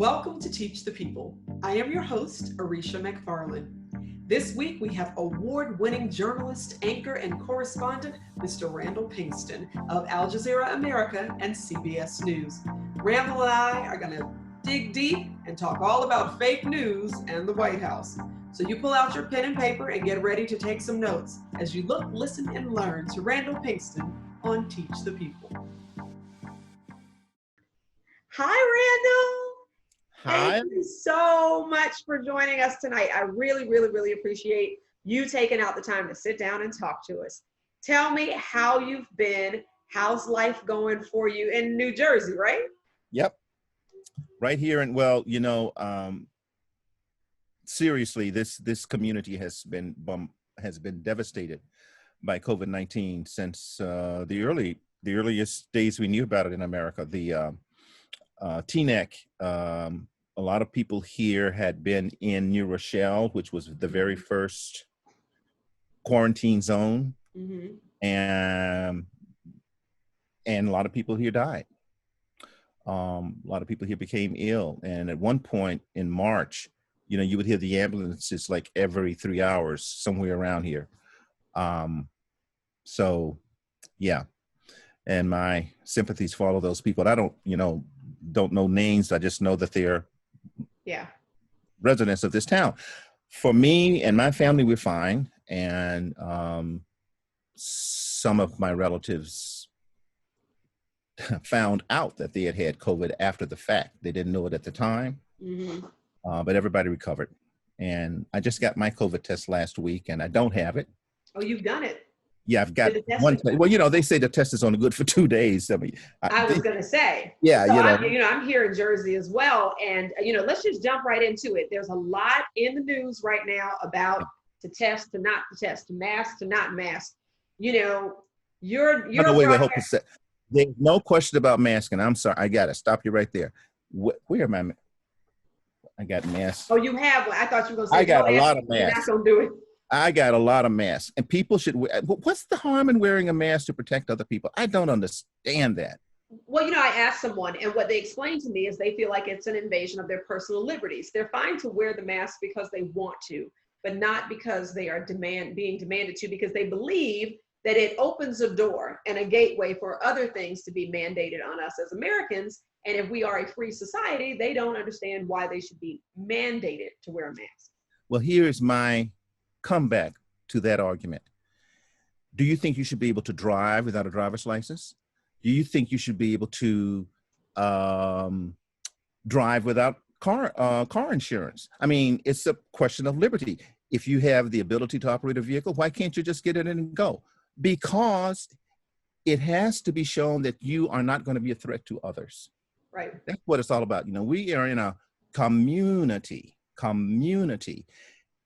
Welcome to Teach the People. I am your host, Areshia McFarland. This week we have award-winning journalist, anchor, and correspondent, Mr. Randall Pinkston of Al Jazeera America and CBS News. Randall and I are going to dig deep and talk all about fake news and the White House. So you pull out your pen and paper and get ready to take some notes as you look, listen, and learn to Randall Pinkston on Teach the People. Hi, Randall. Hi. Thank you so much for joining us tonight. I really appreciate you taking out the time to sit down and talk to us. Tell me how you've been. How's life going for you in New Jersey, right? Yep. Right here. And well, seriously, this community has been devastated by COVID-19 since the earliest days we knew about it in America. The TNEC, a lot of people here had been in New Rochelle, which was the very first quarantine zone. Mm-hmm. And a lot of people here died. A lot of people here became ill. And at one point in March, you would hear the ambulances like every 3 hours somewhere around here. So yeah. And my sympathies for all of those people. I don't know names. I just know that they're residents of this town. For me and my family, we're fine. And some of my relatives found out that they had COVID after the fact. They didn't know it at the time, but everybody recovered. And I just got my COVID test last week, and I don't have it. Oh, you've done it? Yeah, I've got one. Well, they say the test is only good for 2 days. I mean, I was going to say. Yeah, so I'm here in Jersey as well, and let's just jump right into it. There's a lot in the news right now about to test, to not to test, to mask, to not mask. You're. No, wait. Hope to say. There's no question about masking. I'm sorry, I got to stop you right there. Where am I? I got masks. Oh, you have one. I thought you were going to say. I got a lot of masks. You're not going to do it. I got a lot of masks, and people should wear. What's the harm in wearing a mask to protect other people? I don't understand that. Well, I asked someone, and what they explained to me is they feel like it's an invasion of their personal liberties. They're fine to wear the mask because they want to, but not because they are being demanded to, because they believe that it opens a door and a gateway for other things to be mandated on us as Americans. And if we are a free society, they don't understand why they should be mandated to wear a mask. Well, here's my comeback to that argument. Do you think you should be able to drive without a driver's license? Do you think you should be able to drive without car insurance? I mean, it's a question of liberty. If you have the ability to operate a vehicle, why can't you just get in and go? Because it has to be shown that you are not going to be a threat to others. Right. That's what it's all about. We are in a community.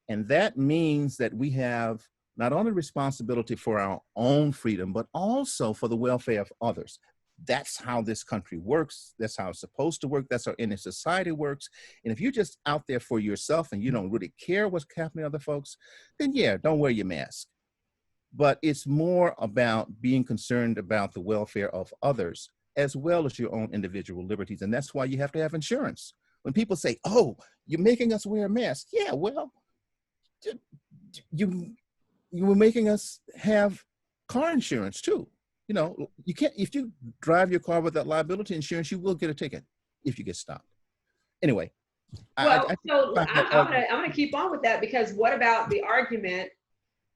And that means that we have not only responsibility for our own freedom, but also for the welfare of others. That's how this country works. That's how it's supposed to work. That's how any society works. And if you're just out there for yourself and you don't really care what's happening to other folks, then yeah, don't wear your mask. But it's more about being concerned about the welfare of others as well as your own individual liberties. And that's why you have to have insurance. When people say, oh, you're making us wear a mask. Yeah, well, you were making us have car insurance too. You can't, if you drive your car without liability insurance, you will get a ticket if you get stopped. Anyway. Well, I'm going to keep on with that, because what about the argument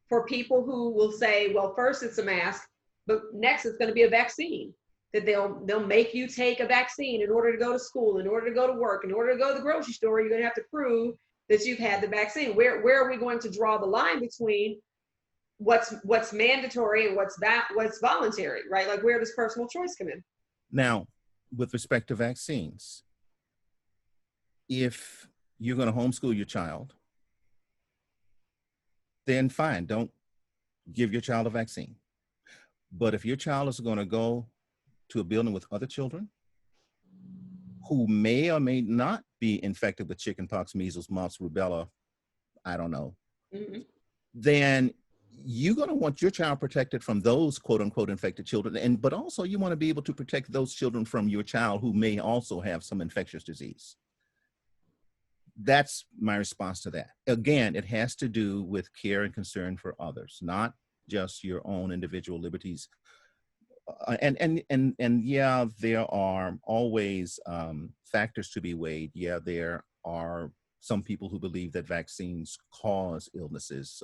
for people who will say, well, first it's a mask, but next it's going to be a vaccine, that they'll make you take a vaccine in order to go to school, in order to go to work, in order to go to the grocery store. You're going to have to prove that you've had the vaccine. Where are we going to draw the line between what's mandatory and what's voluntary, right? Like, where does personal choice come in? Now, with respect to vaccines, if you're going to homeschool your child, then fine, don't give your child a vaccine. But if your child is going to go to a building with other children who may or may not be infected with chickenpox, measles, mumps, rubella, I don't know, then you're going to want your child protected from those quote unquote infected children. But also you want to be able to protect those children from your child who may also have some infectious disease. that's my response to that. Again, it has to do with care and concern for others, not just your own individual liberties. And yeah, there are always factors to be weighed. Yeah, there are some people who believe that vaccines cause illnesses.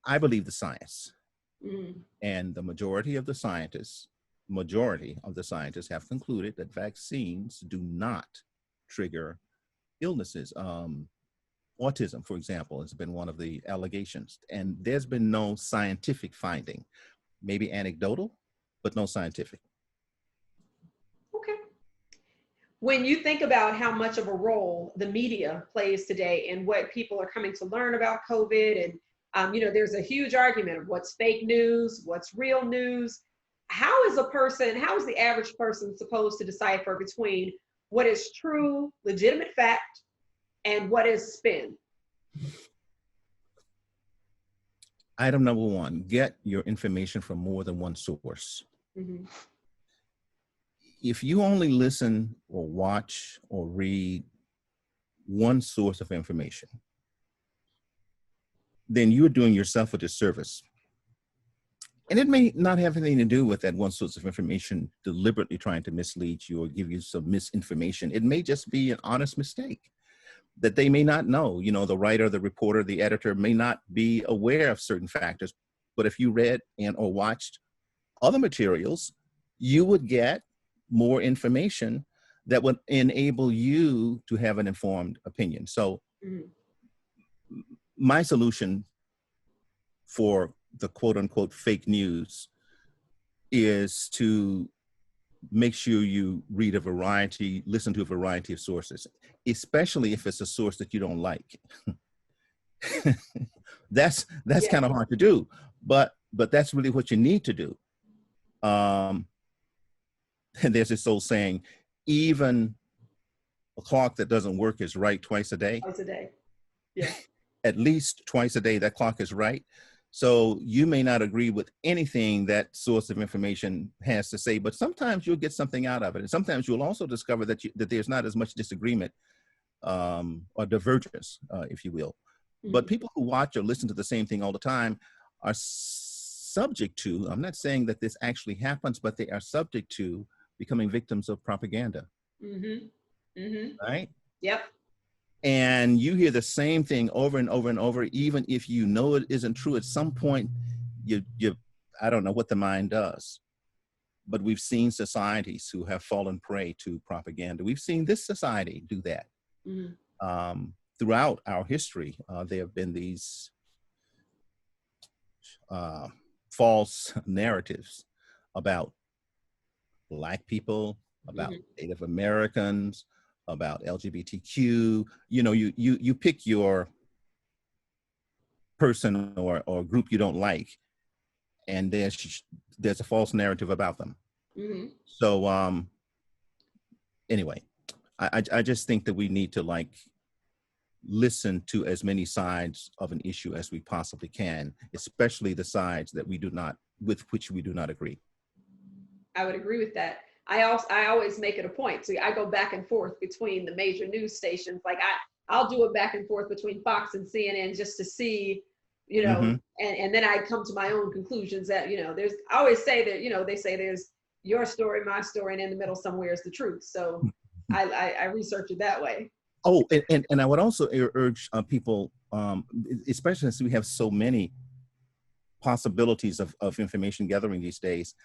I believe the science, Mm. and the majority of the scientists have concluded that vaccines do not trigger illnesses. Autism, for example, has been one of the allegations, and there's been no scientific finding, maybe anecdotal, but no scientific. Okay. When you think about how much of a role the media plays today in what people are coming to learn about COVID, and there's a huge argument of what's fake news, what's real news. How is the average person supposed to decipher between what is true, legitimate fact, and what is spin? Item number one, get your information from more than one source. Mm-hmm. If you only listen or watch or read one source of information, then you're doing yourself a disservice. And it may not have anything to do with that one source of information deliberately trying to mislead you or give you some misinformation. It may just be an honest mistake that they may not know. The writer, the reporter, the editor may not be aware of certain factors. But if you read and or watched other materials, you would get more information that would enable you to have an informed opinion. So my solution for the quote unquote fake news is to make sure you listen to a variety of sources, especially if it's a source that you don't like. That's kind of hard to do, but that's really what you need to do. And there's this old saying, even a clock that doesn't work is right twice a day. Twice a day. Yeah. At least twice a day, that clock is right. So you may not agree with anything that source of information has to say, but sometimes you'll get something out of it. And sometimes you'll also discover that there's not as much disagreement or divergence, if you will. Mm-hmm. But people who watch or listen to the same thing all the time are subject to, I'm not saying that this actually happens, but they are subject to becoming victims of propaganda. Mm-hmm. Mm-hmm. Right? Yep. And you hear the same thing over and over and over, even if you know it isn't true. At some point, I don't know what the mind does, but we've seen societies who have fallen prey to propaganda. We've seen this society do that. Mm-hmm. Throughout our history, there have been these false narratives about Black people, about Native Americans, about LGBTQ. You pick your person or group you don't like, and there's a false narrative about them. Mm-hmm. So anyway, I just think that we need to listen to as many sides of an issue as we possibly can, especially the sides that with which we do not agree. I would agree with that. I always make it a point. So I go back and forth between the major news stations. I'll do it back and forth between Fox and CNN just to see, mm-hmm. and then I come to my own conclusions that, I always say that, they say there's your story, my story, and in the middle somewhere is the truth. So I research it that way. Oh, and I would also urge people, especially since we have so many possibilities of information gathering these days,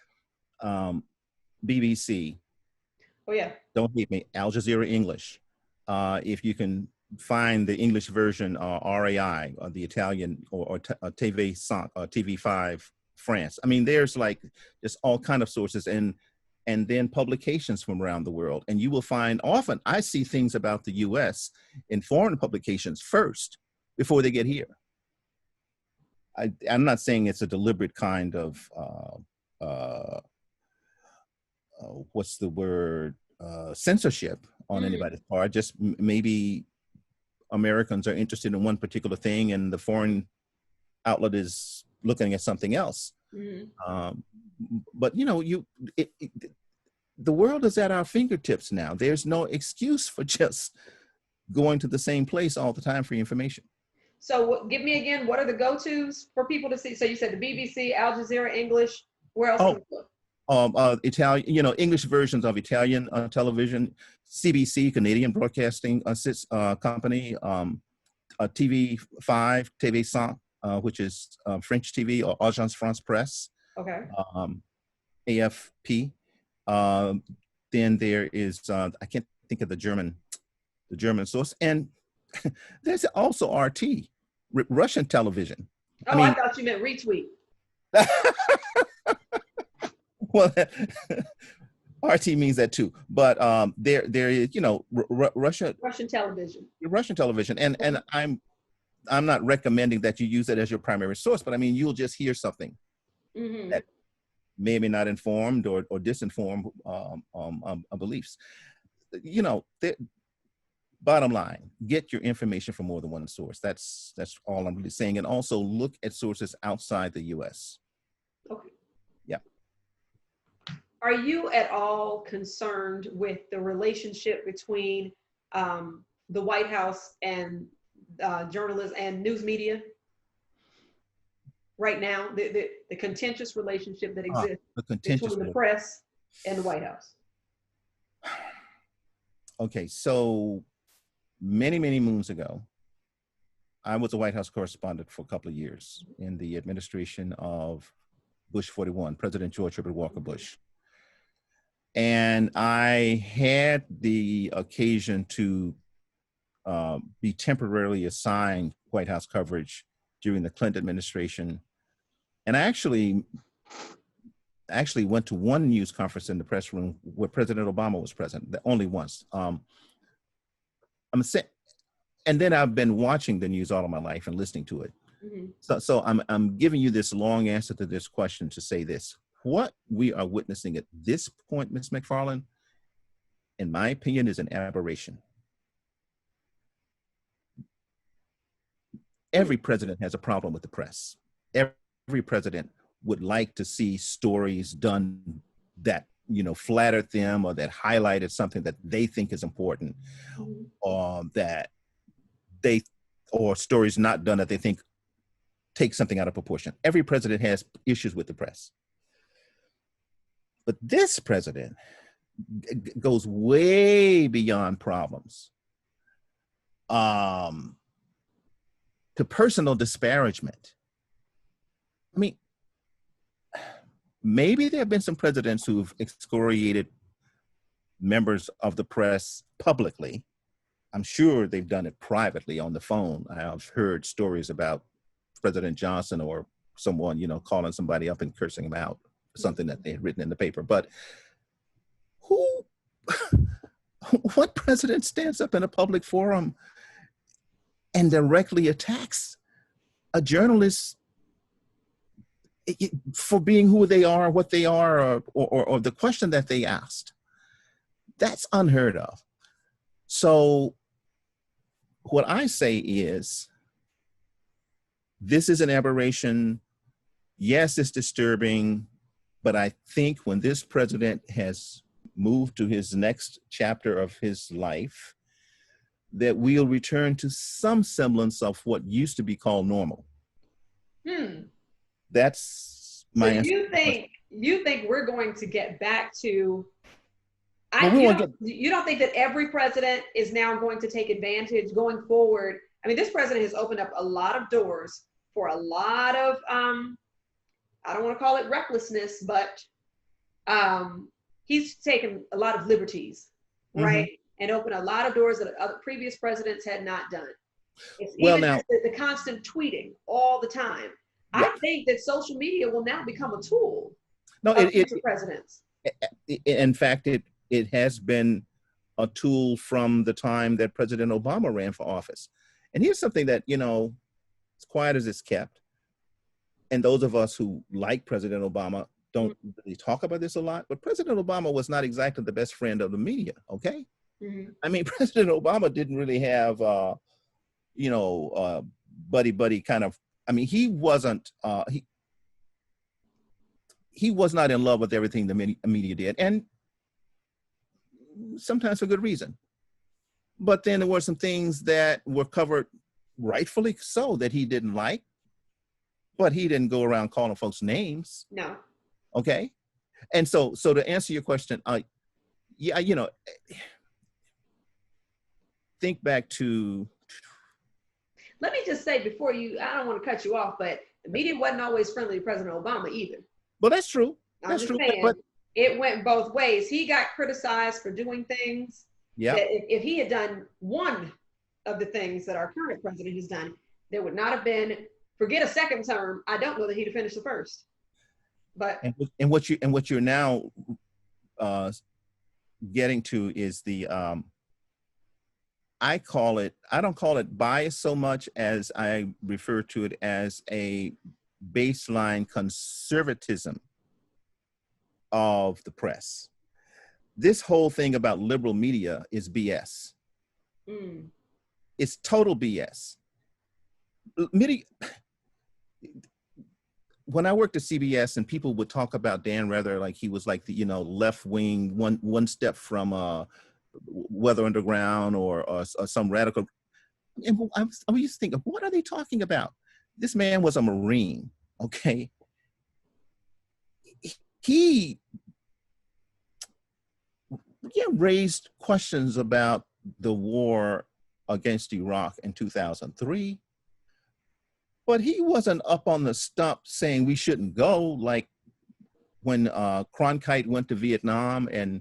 BBC. Oh yeah. Don't hate me. Al Jazeera English. If you can find the English version, RAI, or the Italian, or TV5 France. I mean, there's just all kind of sources, and then publications from around the world. And you will find often I see things about the U.S. in foreign publications first before they get here. I'm not saying it's a deliberate kind of what's the word, censorship on anybody's part. Just maybe Americans are interested in one particular thing and the foreign outlet is looking at something else. But the world is at our fingertips now. There's no excuse for just going to the same place all the time for your information. So give me again, what are the go-tos for people to see? So you said the BBC, Al Jazeera, English. Where else can we look? Italian, English versions of Italian television, CBC, Canadian Broadcasting Company, TV5, TV5, which is French TV, or Agence France Presse. Okay. AFP. Then there is I can't think of the German source, and there's also RT, Russian television. Oh, I thought you meant retweet. Well, RT means that too, but there is Russian television, and I'm not recommending that you use it as your primary source, but I mean, you'll just hear something that may or may not informed or disinformed beliefs. Bottom line, get your information from more than one source. That's all I'm really saying, and also look at sources outside the U.S. Okay. Yeah. Are you at all concerned with the relationship between the White House and journalists and news media right now? The contentious relationship that exists between the press and the White House. Okay, so many moons ago, I was a White House correspondent for a couple of years in the administration of Bush 41, President George Herbert Walker Bush. And I had the occasion to be temporarily assigned White House coverage during the Clinton administration. And I actually went to one news conference in the press room where President Obama was present, only once. And then I've been watching the news all of my life and listening to it. Mm-hmm. So I'm giving you this long answer to this question to say this. What we are witnessing at this point, Ms. McFarland, in my opinion, is an aberration. Every president has a problem with the press. Every president would like to see stories done that, flattered them or that highlighted something that they think is important, or or stories not done that they think take something out of proportion. Every president has issues with the press. But this president goes way beyond problems to personal disparagement. I mean, maybe there have been some presidents who've excoriated members of the press publicly. I'm sure they've done it privately on the phone. I've heard stories about President Johnson or someone, calling somebody up and cursing him out, something that they had written in the paper. But what president stands up in a public forum and directly attacks a journalist for being who they are, what they are, or the question that they asked? That's unheard of. So what I say is, this is an aberration. Yes, it's disturbing, but I think when this president has moved to his next chapter of his life, that we'll return to some semblance of what used to be called normal. That's my answer. You think we're going to get back to? You don't think that every president is now going to take advantage going forward? I mean, this president has opened up a lot of doors for a lot of, I don't want to call it recklessness, but he's taken a lot of liberties, right? And opened a lot of doors that other previous presidents had not done. It's even the constant tweeting all the time. Yeah. I think that social media will now become a tool of future presidents. In fact, it has been a tool from the time that President Obama ran for office. And here's something that, as quiet as it's kept, and those of us who like President Obama don't really talk about this a lot, but President Obama was not exactly the best friend of the media, okay? I mean, President Obama didn't really have, buddy kind of, I mean, he wasn't, he was not in love with everything the media did, and sometimes for good reason. But then there were some things that were covered, rightfully so, that he didn't like, but he didn't go around calling folks names. No. Okay. And so to answer your question, yeah, you know, think back to. Let me just say before you, I don't want to cut you off, but the media wasn't always friendly to President Obama either. Well, that's true. I'm That's just true. saying, But it went both ways. He got criticized for doing things yeah, that if he had done one of the things that our current president has done, there would not have been, forget a second term, I don't know that he'd have finished the first. But and what you're now getting to is the I don't call it bias so much as I refer to it as a baseline conservatism of the press. This whole thing about liberal media is BS. It's total BS. Media, when I worked at CBS and people would talk about Dan Rather like he was like the, you know, left wing, one step from Weather Underground or some radical. And I used to think, what are they talking about? This man was a Marine, okay? He raised questions about the war against Iraq in 2003, but he wasn't up on the stump saying we shouldn't go, like when Cronkite went to Vietnam and,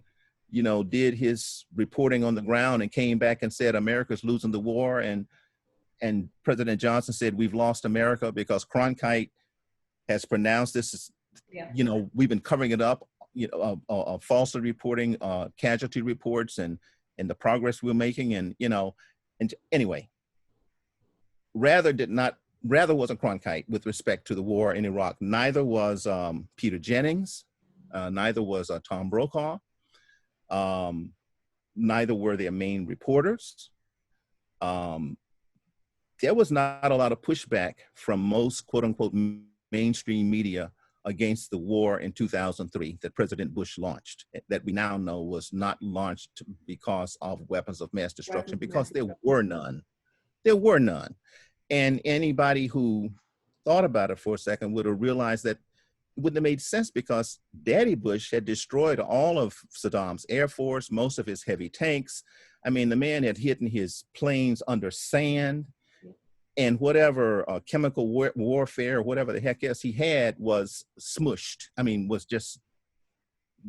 you know, did his reporting on the ground and came back and said America's losing the war, and President Johnson said we've lost America because Cronkite has pronounced this, you know, we've been covering it up, you know, falsely reporting casualty reports and the progress we're making, and, you know, and anyway, Rather wasn't Cronkite with respect to the war in Iraq. Neither was Peter Jennings, neither was Tom Brokaw, neither were their main reporters. There was not a lot of pushback from most quote unquote mainstream media against the war in 2003 that President Bush launched, that we now know was not launched because of weapons of mass destruction, because there were none. There were none. And anybody who thought about it for a second would have realized that it wouldn't have made sense, because Daddy Bush had destroyed all of Saddam's Air Force, most of his heavy tanks. I mean, the man had hidden his planes under sand, and whatever chemical warfare, whatever the heck else he had was smushed. I mean, was just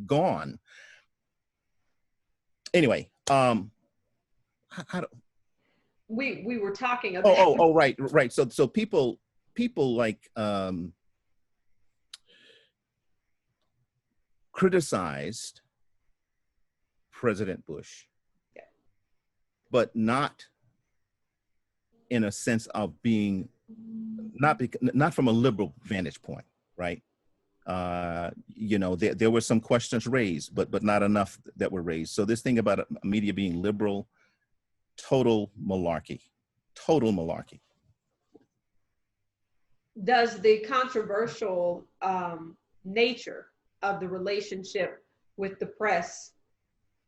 gone. Anyway, we were talking about. Right. So people like criticized President Bush, but not in a sense of being not from a liberal vantage point, right? You know, there were some questions raised, but not enough that were raised. So this thing about media being liberal, total malarkey. Does the controversial nature of the relationship with the press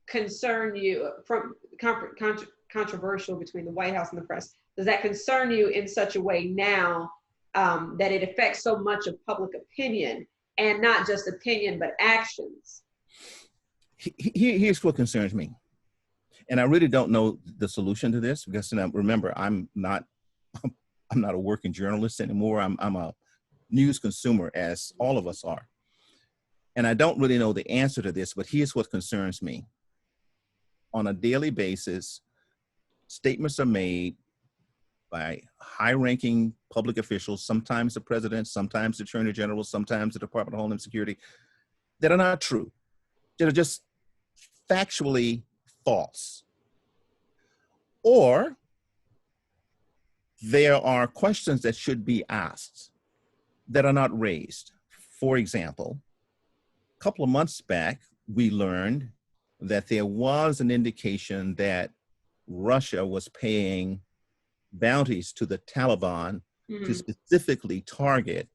concern you, from controversial between the White House and the press? Does that concern you in such a way now that it affects so much of public opinion, and not just opinion, but actions? Here's what concerns me. And I really don't know the solution to this, because remember, I'm not a working journalist anymore. I'm a news consumer, as all of us are. And I don't really know the answer to this, but here's what concerns me. On a daily basis, statements are made by high-ranking public officials, sometimes the president, sometimes the attorney general, sometimes the Department of Homeland Security, that are not true, that are just factually false. Or there are questions that should be asked that are not raised. For example, a couple of months back, we learned that there was an indication that Russia was paying bounties to the Taliban to specifically target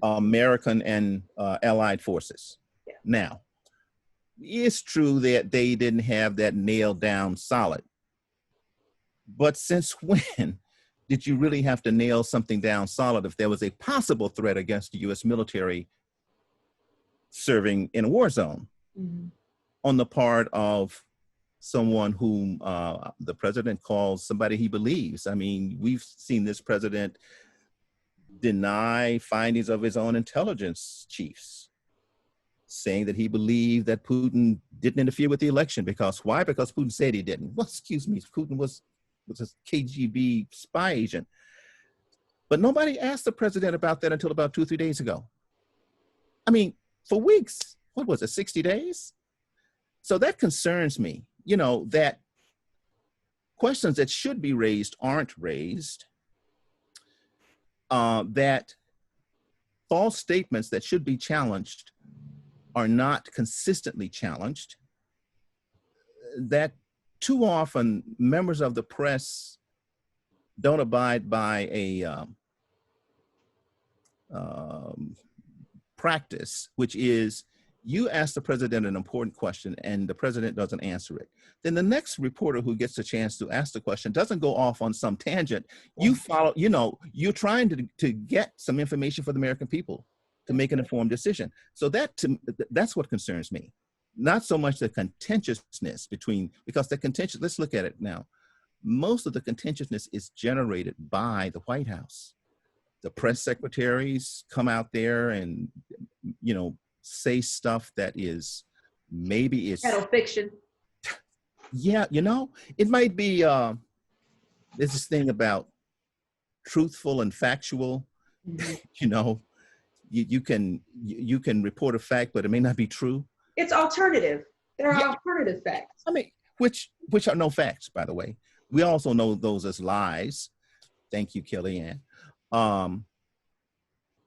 American and allied forces. Now, it's true that they didn't have that nailed down solid, But since when did you really have to nail something down solid if there was a possible threat against the U.S. military serving in a war zone on the part of someone whom the president calls somebody he believes? I mean, we've seen this president deny findings of his own intelligence chiefs, saying that he believed that Putin didn't interfere with the election. Because why? Because Putin said he didn't. Well, excuse me, Putin was a KGB spy agent. But nobody asked the president about that until about 2 or 3 days ago. I mean, for weeks, what was it, 60 days? So that concerns me, you know, that questions that should be raised aren't raised, that false statements that should be challenged are not consistently challenged, that too often members of the press don't abide by a practice, which is you ask the president an important question and the president doesn't answer it. Then the next reporter who gets a chance to ask the question doesn't go off on some tangent. You follow, you know, you're trying to get some information for the American people to make an informed decision. So that's what concerns me. Not so much the contentiousness between, because the contention, let's look at it now. Most of the contentiousness is generated by the White House. The press secretaries come out there and, you know, say stuff that is, maybe it's fiction. Yeah, you know, it might be, there's this thing about truthful and factual, you know, you can report a fact, but it may not be true. It's alternative. There are alternative facts. I mean, which are no facts, by the way. We also know those as lies. Thank you, Kellyanne.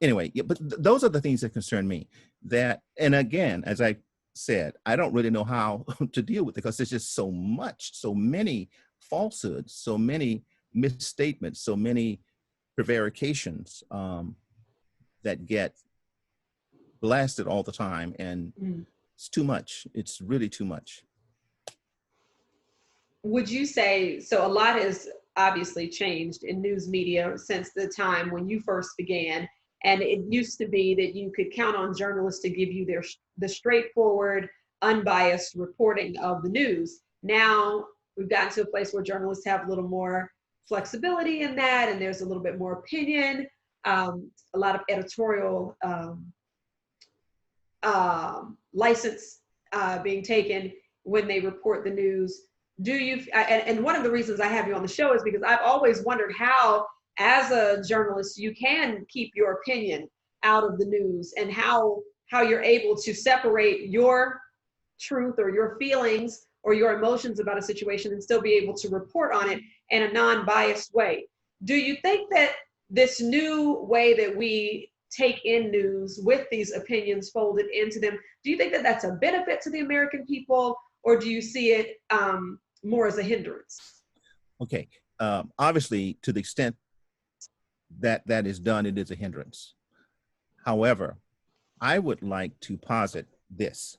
Anyway, yeah, but those are the things that concern me. That, and again, as I said, I don't really know how to deal with it because there's just so many falsehoods, so many misstatements, so many prevarications that get blasted all the time, and it's too much. It's really too much. Would you say, so a lot has obviously changed in news media since the time when you first began, and it used to be that you could count on journalists to give you the straightforward, unbiased reporting of the news. Now we've gotten to a place where journalists have a little more flexibility in that, and there's a little bit more opinion, a lot of editorial license being taken when they report the news. Do you, and one of the reasons I have you on the show is because I've always wondered how, as a journalist, you can keep your opinion out of the news, and how you're able to separate your truth or your feelings or your emotions about a situation and still be able to report on it in a non-biased way. Do you think that this new way that we take in news with these opinions folded into them, do you think that that's a benefit to the American people, or do you see it more as a hindrance? Okay, obviously, to the extent that that is done, it is a hindrance. However, I would like to posit this,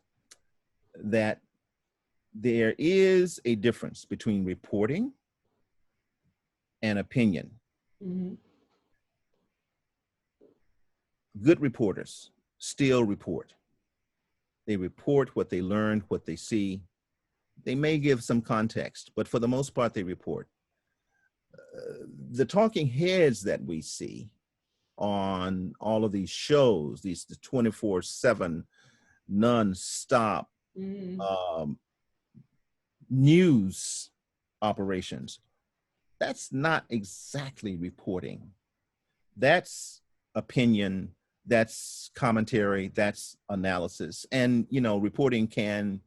that there is a difference between reporting and opinion. Good reporters still report. They report what they learned, what they see. They may give some context, but for the most part, they report. The talking heads that we see on all of these shows, these 24/7, non-stop news operations, that's not exactly reporting. That's opinion, that's commentary, that's analysis. And, you know, reporting can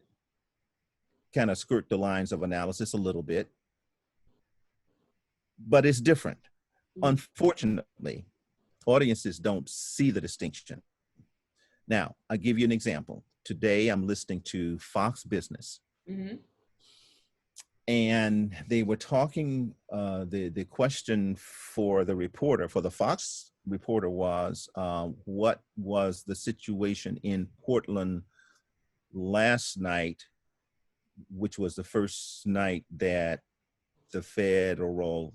kind of skirt the lines of analysis a little bit, but it's different. Unfortunately, audiences don't see the distinction. Now, I'll give you an example. Today, I'm listening to Fox Business. And they were talking, the question for the reporter, for the Fox reporter was, what was the situation in Portland last night, which was the first night that the federal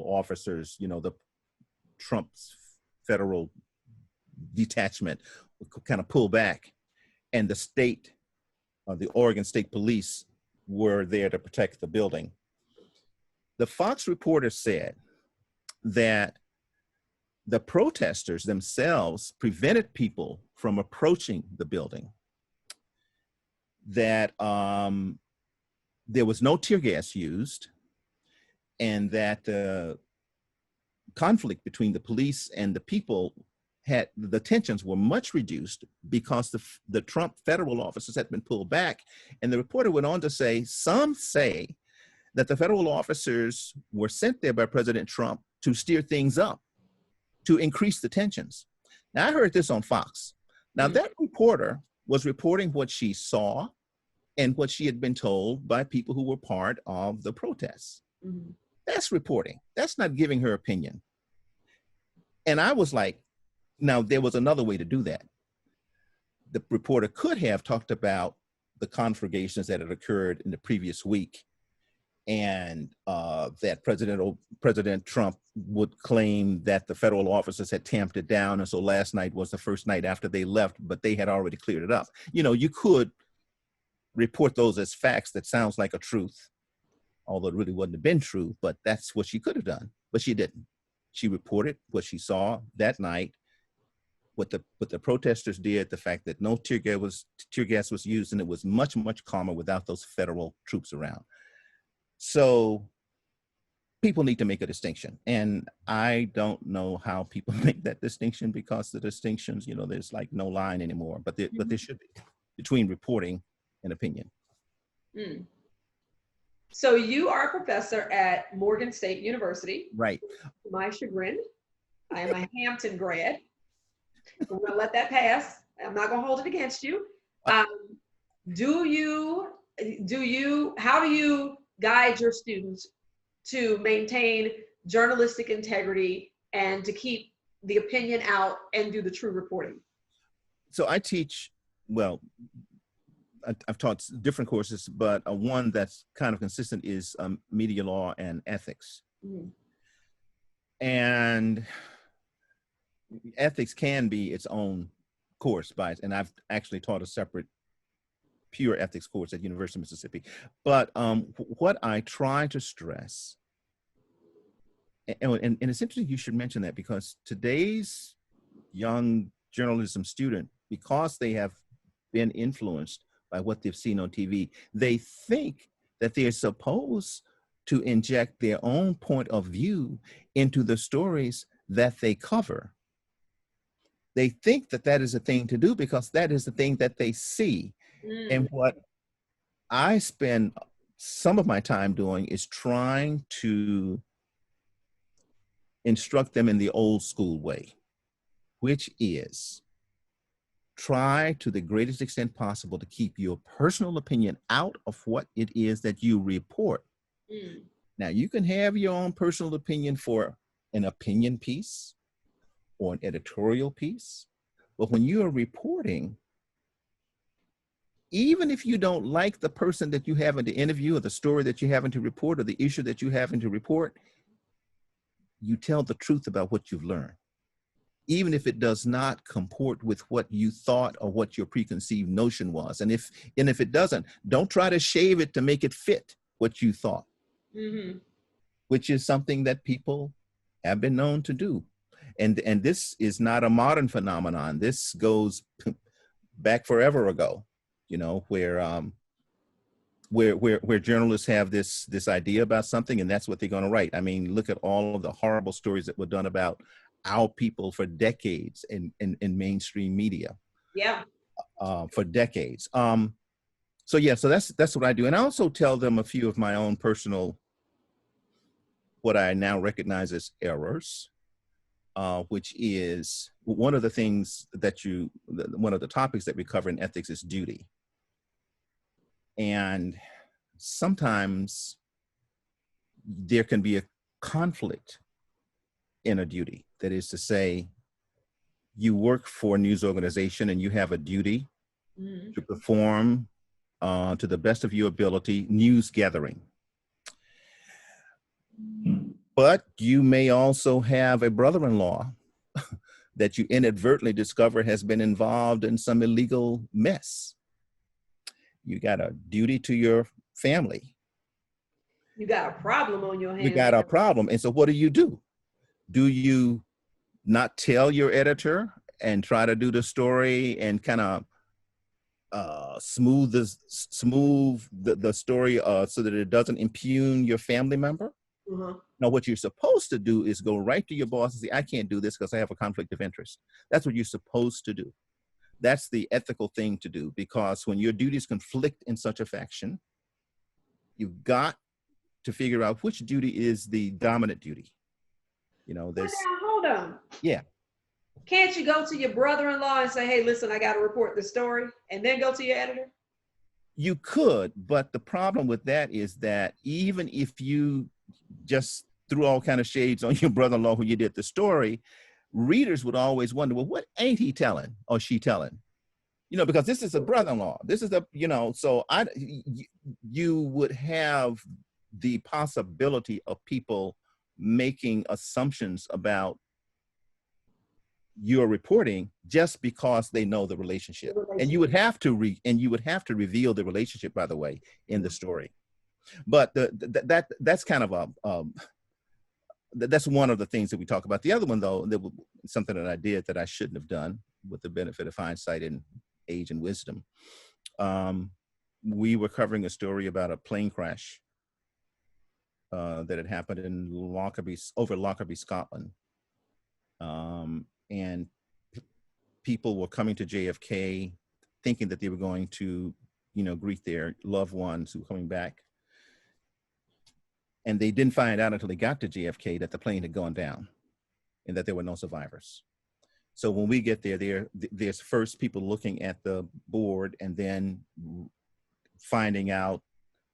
officers, the Trump's federal detachment kind of pull back, and the Oregon State Police were there to protect the building. The Fox reporter said that the protesters themselves prevented people from approaching the building, that there was no tear gas used, and that the conflict between the police and the people the tensions were much reduced because the Trump federal officers had been pulled back. And the reporter went on to say, some say that the federal officers were sent there by President Trump to steer things up, to increase the tensions. Now, I heard this on Fox. Now, that reporter was reporting what she saw and what she had been told by people who were part of the protests. Mm-hmm. That's reporting. That's not giving her opinion. And I was like, now, there was another way to do that. The reporter could have talked about the conflagrations that had occurred in the previous week, and that President Trump would claim that the federal officers had tamped it down, and so last night was the first night after they left, but they had already cleared it up. You could report those as facts. That sounds like a truth, although it really wouldn't have been true, but that's what she could have done, but she didn't. She reported what she saw that night, what the protesters did, the fact that no tear gas was used, and it was much, much calmer without those federal troops around. So people need to make a distinction. And I don't know how people make that distinction, because the distinctions, there's like no line anymore, but there should be between reporting and opinion. Mm. So you are a professor at Morgan State University. Right. To my chagrin, I am a Hampton grad. I'm going to let that pass. I'm not going to hold it against you. How do you guide your students to maintain journalistic integrity and to keep the opinion out and do the true reporting? So I teach, I've taught different courses, but one that's kind of consistent is media law and ethics. Mm-hmm. And ethics can be its own course, and I've actually taught a separate pure ethics course at University of Mississippi. But what I try to stress, and it's interesting you should mention that, because today's young journalism student, because they have been influenced by what they've seen on TV, they think that they're supposed to inject their own point of view into the stories that they cover. They think that that is a thing to do because that is the thing that they see. Mm. And what I spend some of my time doing is trying to instruct them in the old school way, which is try to the greatest extent possible to keep your personal opinion out of what it is that you report. Mm. Now, you can have your own personal opinion for an opinion piece or an editorial piece, but when you are reporting, even if you don't like the person that you happen to interview, or the story that you happen to report, or the issue that you happen to report, you tell the truth about what you've learned, even if it does not comport with what you thought or what your preconceived notion was. And if it doesn't, don't try to shave it to make it fit what you thought, mm-hmm. which is something that people have been known to do. And this is not a modern phenomenon. This goes back forever ago, where journalists have this idea about something, and that's what they're going to write. I mean, look at all of the horrible stories that were done about our people for decades in mainstream media. Yeah. For decades. So that's what I do. And I also tell them a few of my own personal, what I now recognize as errors. Which is one of the things one of the topics that we cover in ethics is duty. And sometimes there can be a conflict in a duty. That is to say, you work for a news organization and you have a duty to perform to the best of your ability news gathering. But you may also have a brother-in-law that you inadvertently discover has been involved in some illegal mess. You got a duty to your family. You got a problem on your hands. You got a problem. And so what do? Do you not tell your editor and try to do the story and kind of smooth the story so that it doesn't impugn your family member? Now, what you're supposed to do is go right to your boss and say, I can't do this because I have a conflict of interest. That's what you're supposed to do. That's the ethical thing to do, because when your duties conflict in such a fashion, you've got to figure out which duty is the dominant duty. You know, there's. Now, hold on. Yeah. Can't you go to your brother-in-law and say, hey, listen, I got to report the story, and then go to your editor? You could, but the problem with that is that even if you just threw all kind of shades on your brother-in-law when you did the story, readers would always wonder, well, what ain't he telling or she telling? You know, because this is a brother-in-law. This is a, you know, so you would have the possibility of people making assumptions about your reporting just because they know the relationship. And you would have to reveal the relationship, by the way, in the story. But that's kind of that's one of the things that we talk about. The other one, though, that was something that I did that I shouldn't have done, with the benefit of hindsight and age and wisdom. We were covering a story about a plane crash that had happened in over Lockerbie, Scotland. And people were coming to JFK thinking that they were going to, you know, greet their loved ones who were coming back. And they didn't find out until they got to JFK that the plane had gone down and that there were no survivors. So when we get there, there's first people looking at the board and then finding out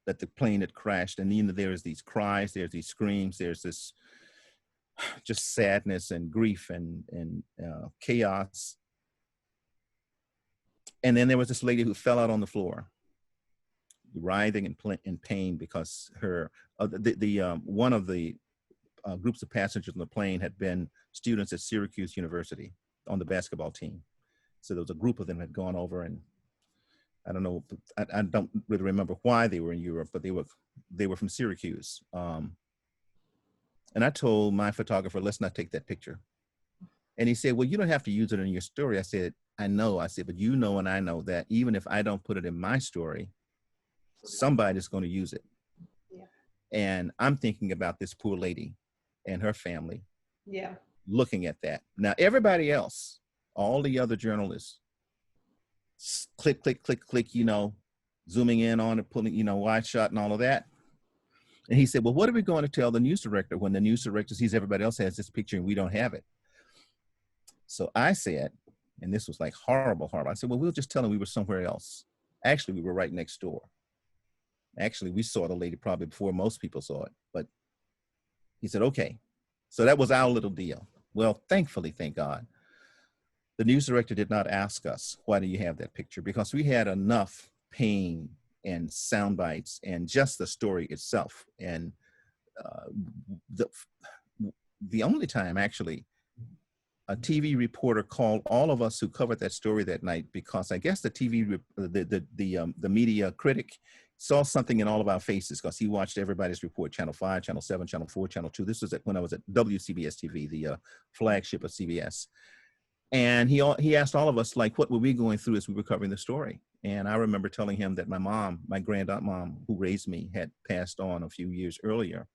that the plane had crashed. And then there's these cries, there's these screams, there's this just sadness and grief and chaos. And then there was this lady who fell out on the floor, writhing in pain because her one of the groups of passengers on the plane had been students at Syracuse University on the basketball team. So there was a group of them had gone over, and I don't know, I don't really remember why they were in Europe, but they were from Syracuse. And I told my photographer, let's not take that picture. And he said, well, you don't have to use it in your story. I said, I know. I said, but you know and I know that even if I don't put it in my story, somebody's going to use it. Yeah. And I'm thinking about this poor lady and her family. Yeah. Looking at that. Now, everybody else, all the other journalists, click, click, click, click, you know, zooming in on it, pulling, you know, wide shot and all of that. And he said, well, what are we going to tell the news director when the news director sees everybody else has this picture and we don't have it? So I said, and this was like horrible. I said, well, we'll just tell him we were somewhere else. Actually, we were right next door. Actually, we saw the lady probably before most people saw it. But he said, okay. So that was our little deal. Well, thankfully, thank God, the news director did not ask us, why do you have that picture? Because we had enough pain and sound bites and just the story itself. And the only time actually a TV reporter called all of us who covered that story that night, because I guess the media critic saw something in all of our faces because he watched everybody's report, Channel 5, Channel 7, Channel 4, Channel 2. This was when I was at WCBS TV, the flagship of CBS. And he asked all of us, like, what were we going through as we were covering the story? And I remember telling him that my mom, my grandaunt mom, who raised me, had passed on a few years earlier.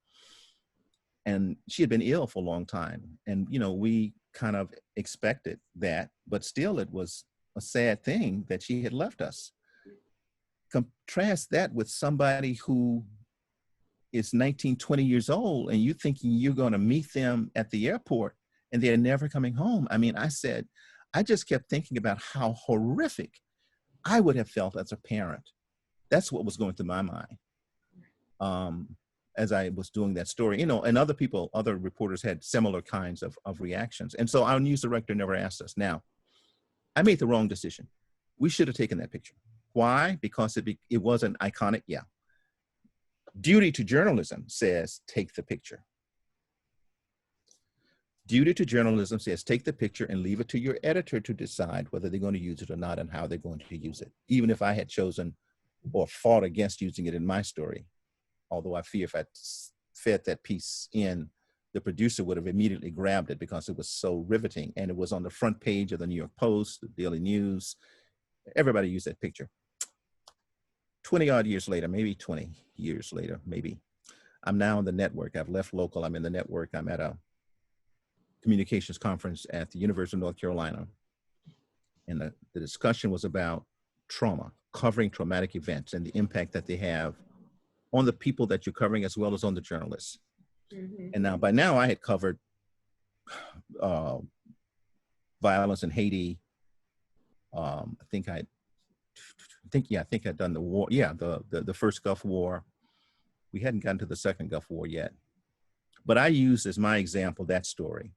And she had been ill for a long time. And, you know, we kind of expected that, but still it was a sad thing that she had left us. Contrast that with somebody who is 19, 20 years old, and you're thinking you're going to meet them at the airport and they're never coming home. I mean, I just kept thinking about how horrific I would have felt as a parent. That's what was going through my mind as I was doing that story, you know, and other reporters had similar kinds of reactions. And so our news director never asked us. Now, I made the wrong decision. We should have taken that picture. Why? Because it wasn't iconic. Yeah. Duty to journalism says take the picture. Duty to journalism says take the picture and leave it to your editor to decide whether they're going to use it or not and how they're going to use it. Even if I had chosen or fought against using it in my story, although I fear if I fed that piece in, the producer would have immediately grabbed it because it was so riveting. And it was on the front page of the New York Post, the Daily News. Everybody used that picture. 20 odd years later, maybe 20 years later, maybe, I'm now in the network. I've left local. I'm in the network. I'm at a communications conference at the University of North Carolina. And the discussion was about trauma, covering traumatic events and the impact that they have on the people that you're covering as well as on the journalists. Mm-hmm. And by now I had covered violence in Haiti. I think I'd done the war. Yeah, the first Gulf War. We hadn't gotten to the second Gulf War yet. But I used as my example that story.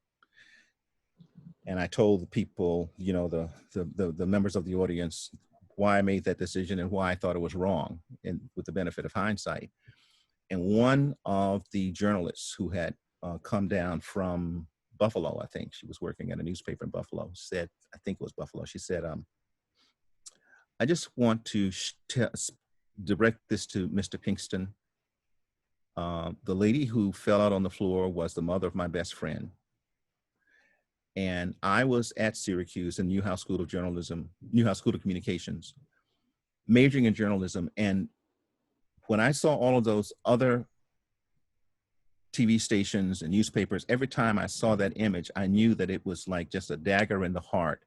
And I told the people, you know, the members of the audience, why I made that decision and why I thought it was wrong, and with the benefit of hindsight. And one of the journalists who had come down from Buffalo, I think she was working at a newspaper in Buffalo, said, I think it was Buffalo, she said, I just want to direct this to Mr. Pinkston. The lady who fell out on the floor was the mother of my best friend. And I was at Syracuse in Newhouse School of Journalism, Newhouse School of Communications, majoring in journalism. And when I saw all of those other TV stations and newspapers, every time I saw that image, I knew that it was like just a dagger in the heart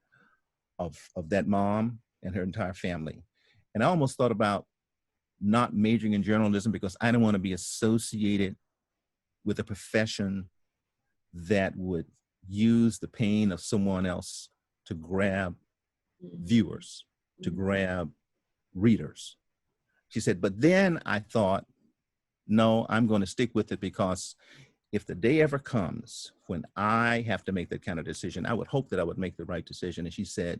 of that mom and her entire family. And I almost thought about not majoring in journalism because I didn't want to be associated with a profession that would use the pain of someone else to grab viewers, to grab readers. She said, but then I thought, no, I'm going to stick with it because if the day ever comes when I have to make that kind of decision, I would hope that I would make the right decision. And she said,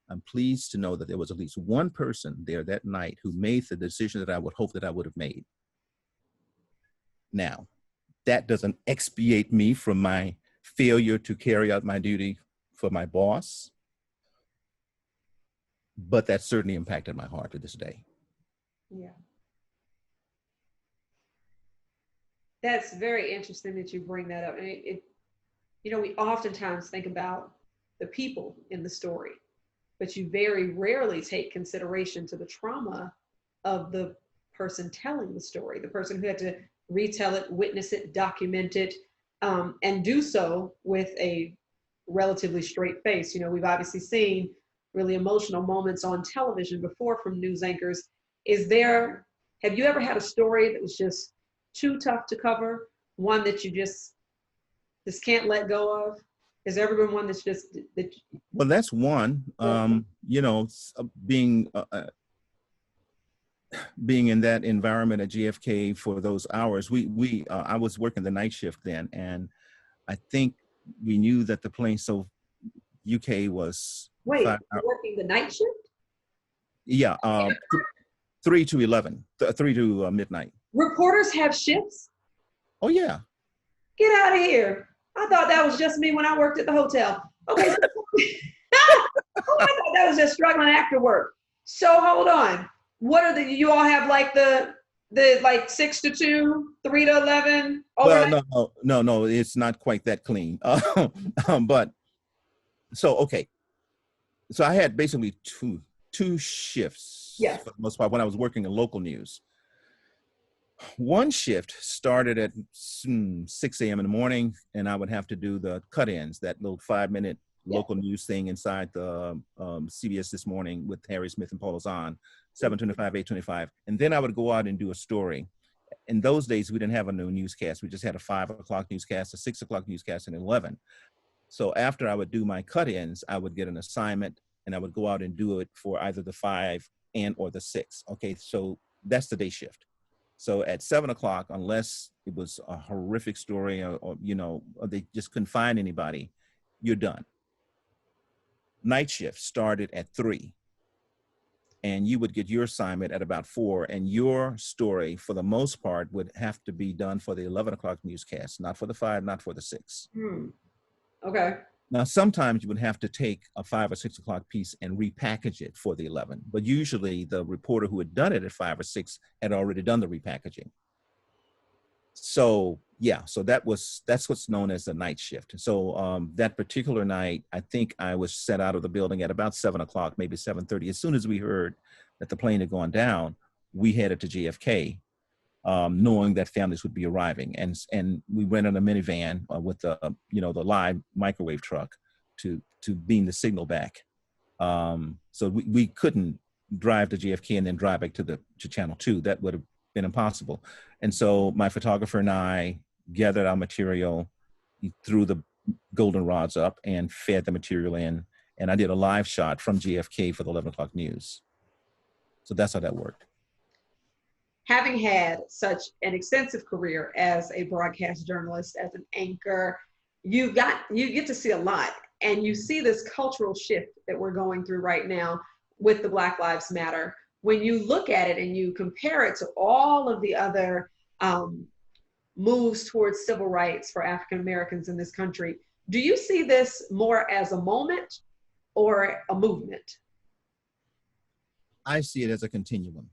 I'm pleased to know that there was at least one person there that night who made the decision that I would hope that I would have made. Now, that doesn't expiate me from my failure to carry out my duty for my boss, but that certainly impacted my heart to this day. Yeah. That's very interesting that you bring that up. And you know, we oftentimes think about the people in the story, but you very rarely take consideration to the trauma of the person telling the story, the person who had to retell it, witness it, document it, and do so with a relatively straight face. You know, we've obviously seen really emotional moments on television before from news anchors. Have you ever had a story that was just too tough to cover? One that you just can't let go of? Has there ever been one that's just that? Well, that's one. You know, being in that environment at GFK for those hours, I was working the night shift then, and I think we knew that the plane. So UK was. Wait, you're working the night shift? Yeah, 3 to 11, 3 to midnight. Reporters have shifts? Oh yeah. Get out of here! I thought that was just me when I worked at the hotel. Okay. I thought that was just struggling after work. So hold on. What are you all have like the like 6 to 2, 3 to 11? Overnight? Well, no, it's not quite that clean. But so okay. So I had basically two shifts, yes, for the most part when I was working in local news. One shift started at 6 a.m. in the morning, and I would have to do the cut-ins, that little 5-minute local news thing inside the CBS This Morning with Harry Smith and Paul Ozan, 7:25, 8:25. And then I would go out and do a story. In those days, we didn't have a new newscast. We just had a 5 o'clock newscast, a 6 o'clock newscast, and 11. So after I would do my cut-ins, I would get an assignment, and I would go out and do it for either the 5 or the 6. Okay, so that's the day shift. So at 7 o'clock, unless it was a horrific story or you know, or they just couldn't find anybody, you're done. Night shift started at 3. And you would get your assignment at about 4, and your story, for the most part, would have to be done for the 11 o'clock newscast, not for the 5, not for the 6. Okay. Now, sometimes you would have to take a 5 or 6 o'clock piece and repackage it for the 11, but usually the reporter who had done it at 5 or 6 had already done the repackaging. So yeah, so that's what's known as the night shift. So that particular night, I think I was set out of the building at about 7 o'clock, maybe 7:30. As soon as we heard that the plane had gone down, we headed to JFK, knowing that families would be arriving, and we rented a minivan with the the live microwave truck to beam the signal back. So we couldn't drive to JFK and then drive back to Channel 2. That would have been impossible. And so my photographer and I gathered our material, threw the golden rods up and fed the material in. And I did a live shot from JFK for the 11 o'clock news. So that's how that worked. Having had such an extensive career as a broadcast journalist, as an anchor, you get to see a lot, and you see this cultural shift that we're going through right now with the Black Lives Matter. When you look at it and you compare it to all of the other moves towards civil rights for African Americans in this country, do you see this more as a moment or a movement? I see it as a continuum.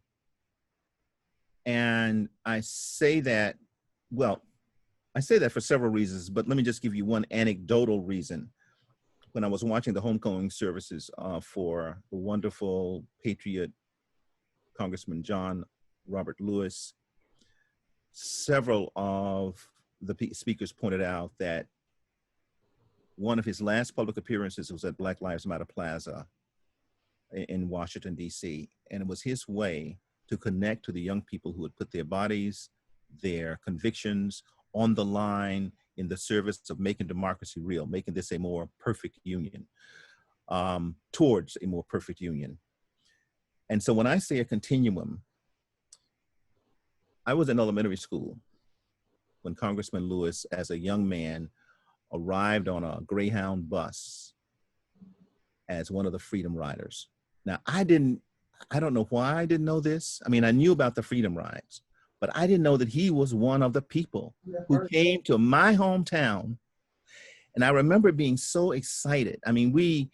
And I say that for several reasons, but let me just give you one anecdotal reason. When I was watching the homecoming services for the wonderful patriot Congressman John Robert Lewis, several of the speakers pointed out that one of his last public appearances was at Black Lives Matter Plaza in Washington, D.C. And it was his way to connect to the young people who had put their bodies, their convictions on the line in the service of making democracy real, making this a more perfect union, towards a more perfect union. And so when I say a continuum, I was in elementary school when Congressman Lewis, as a young man, arrived on a Greyhound bus as one of the Freedom Riders. Now, I don't know why I didn't know this. I mean, I knew about the Freedom Rides, but I didn't know that he was one of the people who came to my hometown. And I remember being so excited. I mean,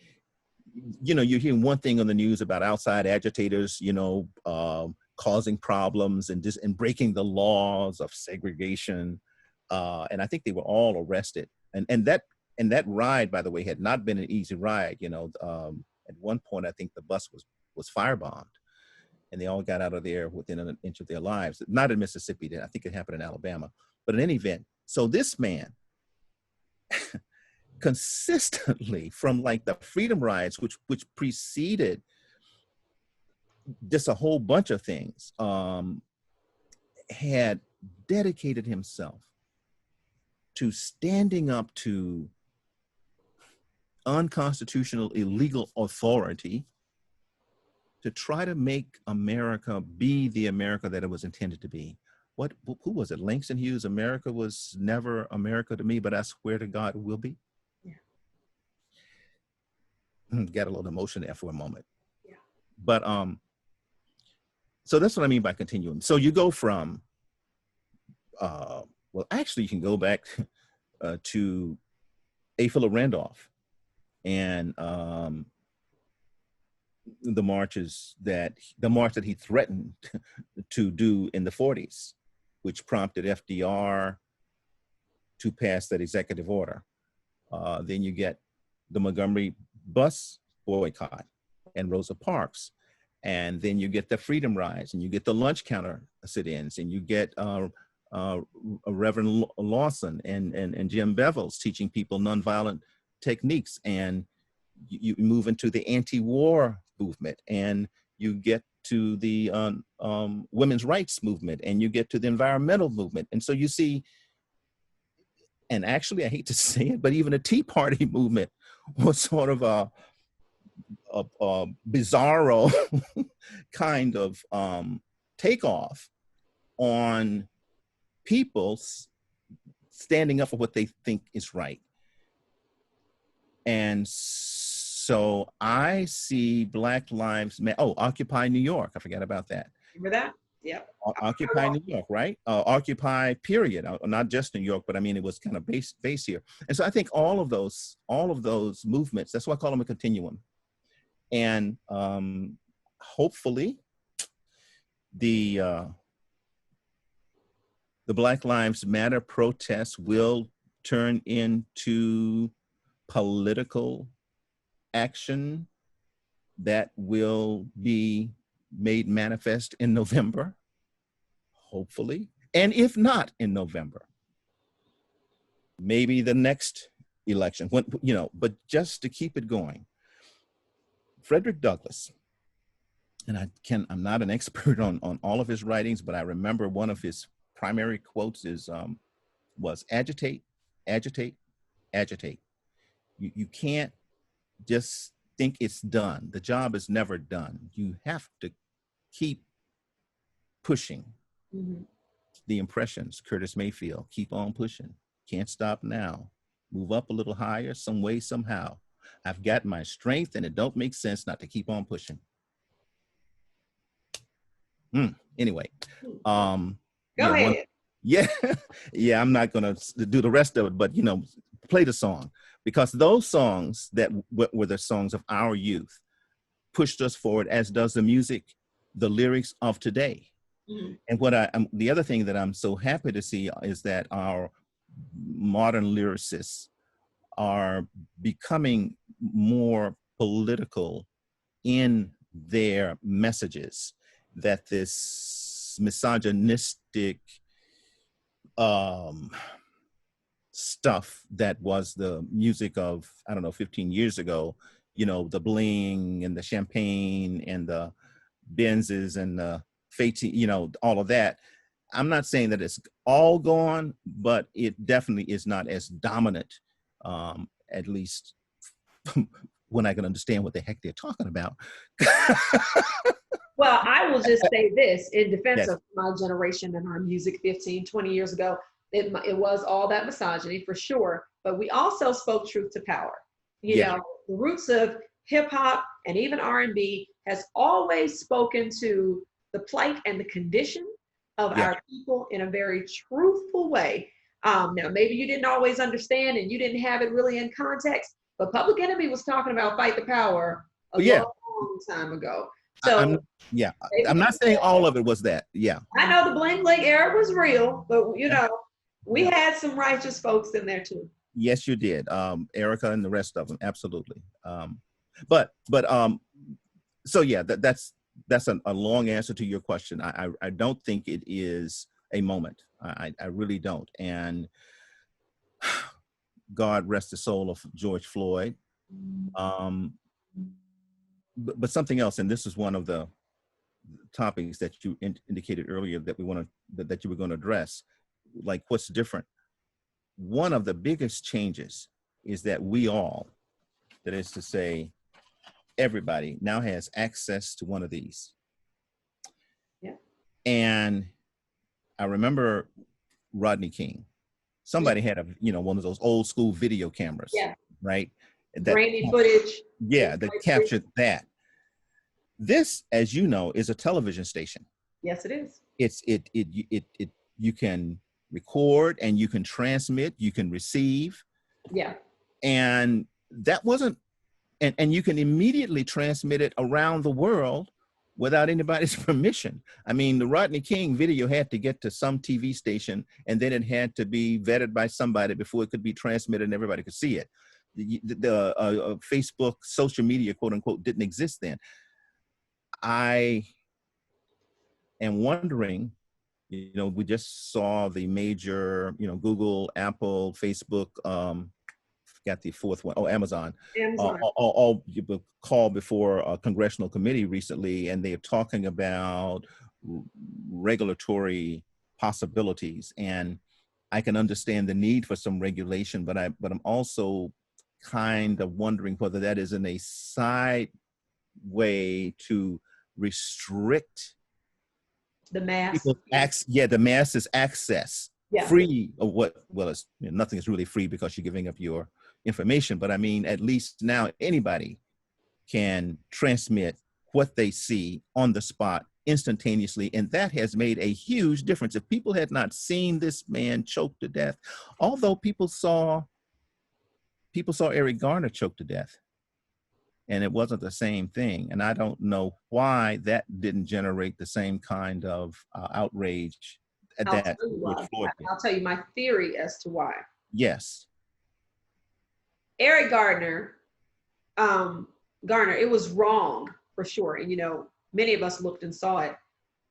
you're hearing one thing on the news about outside agitators, causing problems and breaking the laws of segregation. And I think they were all arrested. And that ride, by the way, had not been an easy ride. At one point, I think the bus was firebombed, and they all got out of there within an inch of their lives. Not in Mississippi, I think it happened in Alabama. But in any event, so this man consistently, from like the Freedom Rides, which preceded just a whole bunch of things, had dedicated himself to standing up to unconstitutional, illegal authority to try to make America be the America that it was intended to be. Who was it? Langston Hughes, America was never America to me, but I swear to God it will be. Yeah. Got a little emotion there for a moment. Yeah. But so that's what I mean by continuum. So you go from, actually you can go back to A. Philip Randolph and the march that he threatened to do in the 40s, which prompted FDR to pass that executive order. Then you get the Montgomery bus boycott and Rosa Parks. And then you get the Freedom Rides, and you get the lunch counter sit-ins, and you get Reverend Lawson and Jim Bevels teaching people nonviolent techniques, and you move into the anti-war movement, and you get to the women's rights movement, and you get to the environmental movement. And so you see, and actually I hate to say it, but even the Tea Party movement was sort of a bizarro kind of takeoff on people standing up for what they think is right. And so I see Black Lives Matter. Oh, Occupy New York. I forgot about that. Remember that? Yep. Occupy New York, right? Occupy period, not just New York, but I mean, it was kind of base here. And so I think all of those movements, that's why I call them a continuum. And hopefully the Black Lives Matter protests will turn into political action that will be made manifest in November, hopefully. And if not in November, maybe the next election, when, you know, but just to keep it going. Frederick Douglass, and I'm not an expert on all of his writings, but I remember one of his primary quotes was agitate, agitate, agitate. You can't just think it's done. The job is never done. You have to keep pushing. Mm-hmm. The Impressions, Curtis Mayfield, keep on pushing. Can't stop now. Move up a little higher, some way, somehow. I've got my strength and it don't make sense not to keep on pushing. Anyway. Go ahead. Yeah, I'm not gonna do the rest of it, but you know, play the song, because those songs that were the songs of our youth pushed us forward, as does the music, the lyrics of today. Mm-hmm. And the other thing that I'm so happy to see is that our modern lyricists are becoming more political in their messages, that this misogynistic stuff that was the music of, I don't know, 15 years ago, you know, the bling and the champagne and the Benzes and the Fate, you know, all of that. I'm not saying that it's all gone, but it definitely is not as dominant, at least when I can understand what the heck they're talking about. Well, I will just say this in defense Yes. of my generation and our music 15, 20 years ago. It was all that misogyny for sure, but we also spoke truth to power. You know, the roots of hip hop and even R&B has always spoken to the plight and the condition of our people in a very truthful way. Now, maybe you didn't always understand and you didn't have it really in context, but Public Enemy was talking about fight the power a long time ago. So I'm not saying all of it was that. Yeah, I know the bling bling era was real, but you know, we had some righteous folks in there too. Yes, you did. Erica and the rest of them, absolutely. So yeah, that's a long answer to your question. I don't think it is a moment. I really don't. And God rest the soul of George Floyd. But something else, and this is one of the topics that you indicated earlier that that you were going to address, like what's different. One of the biggest changes is that we all, that is to say, everybody now has access to one of these. Yeah. And I remember Rodney King. Somebody had one of those old school video cameras. Yeah. Right. Grainy footage. Yeah, that captured that. This, as you know, is a television station. Yes, it is. You can record and you can transmit, you can receive. Yeah. And that wasn't, and you can immediately transmit it around the world without anybody's permission. I mean, the Rodney King video had to get to some TV station, and then it had to be vetted by somebody before it could be transmitted and everybody could see it. The Facebook, social media, quote unquote, didn't exist then. I am wondering, we just saw the major, Google, Apple, Facebook, got the fourth one, Amazon. All called before a congressional committee recently, and they're talking about regulatory possibilities. And I can understand the need for some regulation, but I'm also kind of wondering whether that is in a side way to restrict the mass. The masses access. Yeah. Free of what? Well, it's nothing is really free because you're giving up your information. But I mean, at least now anybody can transmit what they see on the spot instantaneously, and that has made a huge difference. If people had not seen this man choke to death, although people saw Eric Garner choke to death, and it wasn't the same thing. And I don't know why that didn't generate the same kind of outrage that George Floyd did. I'll tell you my theory as to why. Yes. Eric Garner, it was wrong for sure. And, you know, many of us looked and saw it.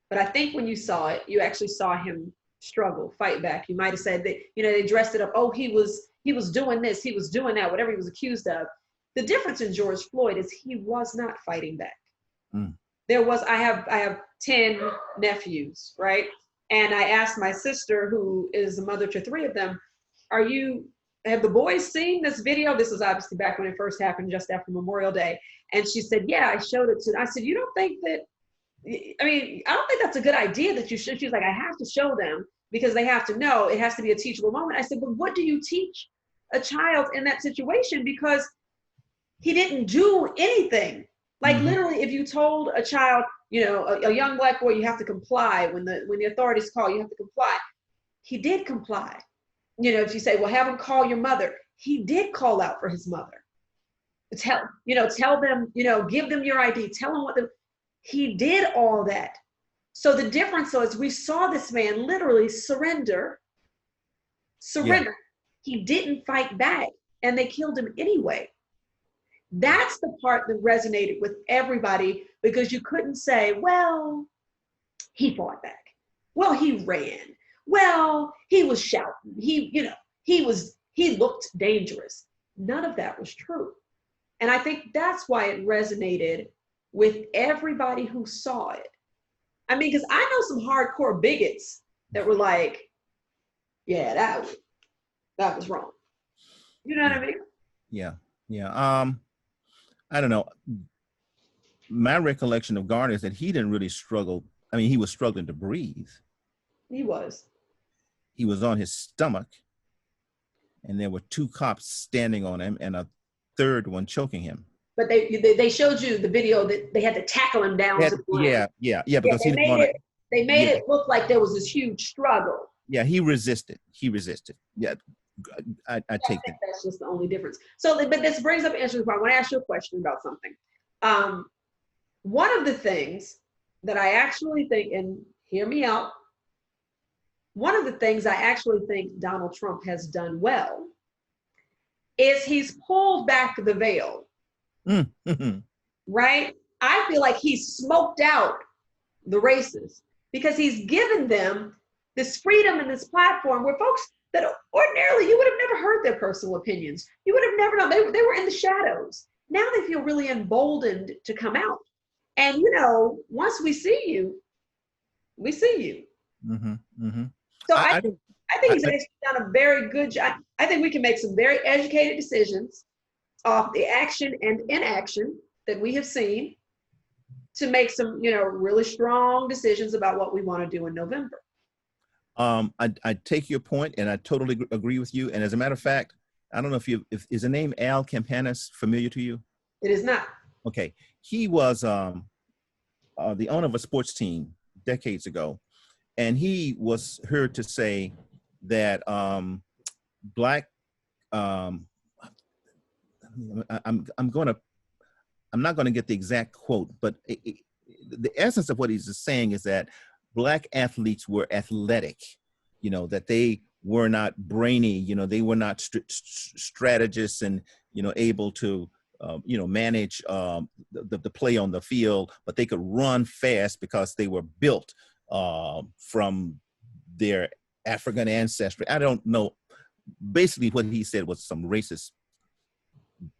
But I think when you saw it, you actually saw him struggle, fight back. You might have said that, you know, they dressed it up. Oh, he was doing this, he was doing that, whatever he was accused of. The difference in George Floyd is he was not fighting back. I have 10 nephews, right? And I asked my sister, who is the mother to 3 of them, have the boys seen this video? This was obviously back when it first happened, just after Memorial Day. And she said, yeah, I showed it to them. I said, you don't think that, I don't think that's a good idea that you should. She was like, I have to show them because they have to know. It has to be a teachable moment. I said, but what do you teach a child in that situation? Because he didn't do anything. Like literally, if you told a child, you know, a young Black boy, you have to comply. When the authorities call, you have to comply. He did comply. You know, if you say, well, have him call your mother. He did call out for his mother. Tell them, you know, give them your ID. Tell them he did all that. So the difference is we saw this man literally surrender. Yeah. He didn't fight back, and they killed him anyway. That's the part that resonated with everybody, because you couldn't say, well, he fought back. Well, he ran. Well, he was shouting. He looked dangerous. None of that was true. And I think that's why it resonated with everybody who saw it. I mean, because I know some hardcore bigots that were like, yeah, that was wrong. You know what I mean? Yeah. I don't know. My recollection of Garner is that he didn't really struggle. I mean, he was struggling to breathe. He was. He was on his stomach, and there were 2 cops standing on him and a 3rd one choking him. But they showed you the video that they had to tackle him down to the ground. Yeah. Because they made it look like there was this huge struggle. Yeah, he resisted. Yeah, I take that. That's just the only difference. So, but this brings up an interesting point. I want to ask you a question about something. One of the things that I actually think, and hear me out, one of the things I actually think Donald Trump has done well is he's pulled back the veil. Right? I feel like he's smoked out the racists because he's given them this freedom and this platform where folks that ordinarily you would have never heard their personal opinions. You would have never known. They were in the shadows. Now they feel really emboldened to come out. And, you know, once we see you, we see you. So I think he's actually done a very good job. I think we can make some very educated decisions off the action and inaction that we have seen to make some, you know, really strong decisions about what we want to do in November. I take your point, and I totally agree with you. And as a matter of fact, I don't know if is the name Al Campanis familiar to you? It is not. Okay, he was the owner of a sports team decades ago, and he was heard to say that Black. I'm not going to get the exact quote, but the essence of what he's saying is that Black athletes were athletic, you know, that they were not brainy, you know, they were not strategists and, you know, able to, you know, manage the play on the field, but they could run fast because they were built from their African ancestry. I don't know. Basically what he said was some racist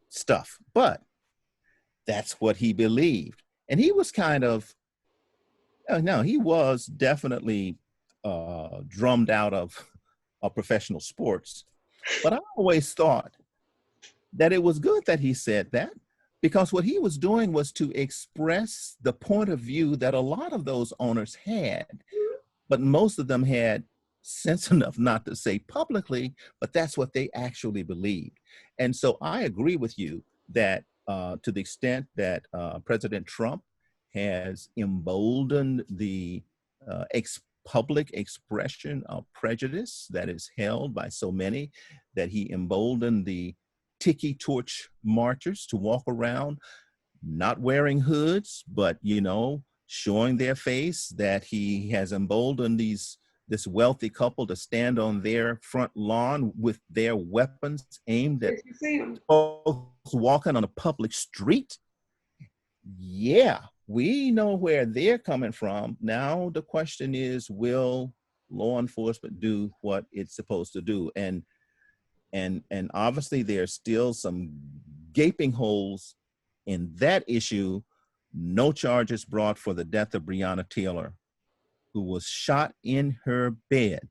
stuff, but that's what he believed. And he was kind of, no, he was definitely drummed out of professional sports. But I always thought that it was good that he said that, because what he was doing was to express the point of view that a lot of those owners had, but most of them had sense enough not to say publicly, but that's what they actually believed. And so I agree with you that to the extent that President Trump has emboldened the public expression of prejudice that is held by so many, that he emboldened the tiki torch marchers to walk around not wearing hoods, but, you know, showing their face, that he has emboldened this wealthy couple to stand on their front lawn with their weapons aimed at folks walking on a public street. Yeah, we know where they're coming from. Now the question is, will law enforcement do what it's supposed to do? And obviously there's still some gaping holes in that issue. No charges brought for the death of Breonna Taylor, who was shot in her bed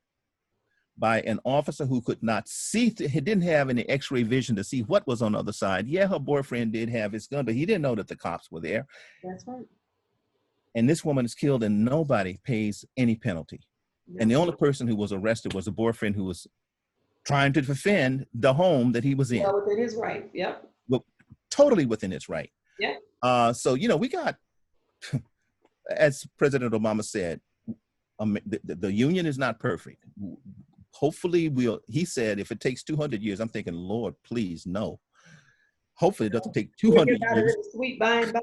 by an officer who could not see, he didn't have any x-ray vision to see what was on the other side. Yeah, her boyfriend did have his gun, but he didn't know that the cops were there. That's right. And this woman is killed and nobody pays any penalty. That's and the only person who was arrested was a boyfriend who was trying to defend the home that he was in. Well, within his right, yep. Well, totally within his right. Yeah. So, you know, we got, as President Obama said, the union is not perfect. Hopefully he said, if it takes 200 years, I'm thinking, Lord, please, no. Hopefully it doesn't take 200 years. Sweet by and by.